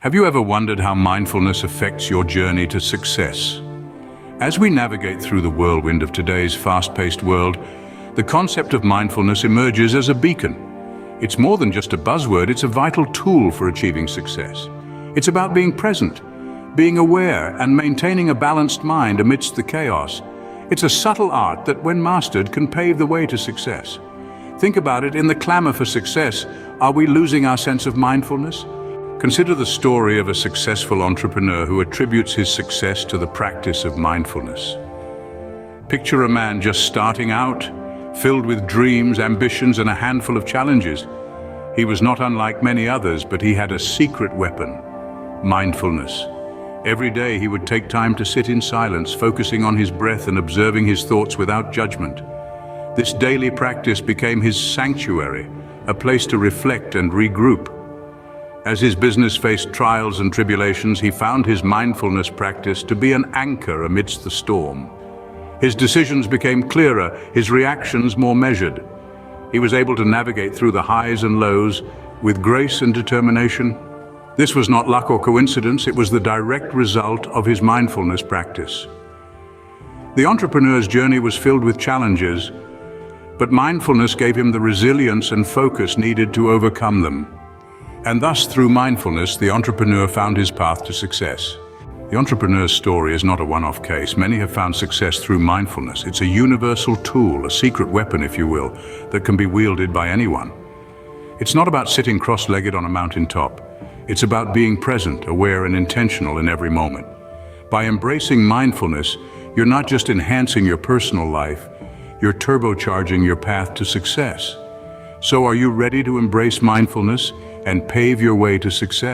Have you ever wondered how mindfulness affects your journey to success? As we navigate through the whirlwind of today's fast-paced world, the concept of mindfulness emerges as a beacon. It's more than just a buzzword, it's a vital tool for achieving success. It's about being present, being aware, and maintaining a balanced mind amidst the chaos. It's a subtle art that, when mastered, can pave the way to success. Think about it, in the clamor for success, are we losing our sense of mindfulness? Consider the story of a successful entrepreneur who attributes his success to the practice of mindfulness. Picture a man just starting out, filled with dreams, ambitions, and a handful of challenges. He was not unlike many others, but he had a secret weapon: mindfulness. Every day he would take time to sit in silence, focusing on his breath and observing his thoughts without judgment. This daily practice became his sanctuary, a place to reflect and regroup. As his business faced trials and tribulations, he found his mindfulness practice to be an anchor amidst the storm. His decisions became clearer, his reactions more measured. He was able to navigate through the highs and lows with grace and determination. This was not luck or coincidence, it was the direct result of his mindfulness practice. The entrepreneur's journey was filled with challenges, but mindfulness gave him the resilience and focus needed to overcome them. And thus, through mindfulness, the entrepreneur found his path to success. The entrepreneur's story is not a one-off case. Many have found success through mindfulness. It's a universal tool, a secret weapon, if you will, that can be wielded by anyone. It's not about sitting cross-legged on a mountaintop. It's about being present, aware, and intentional in every moment. By embracing mindfulness, you're not just enhancing your personal life, you're turbocharging your path to success. So are you ready to embrace mindfulness and pave your way to success?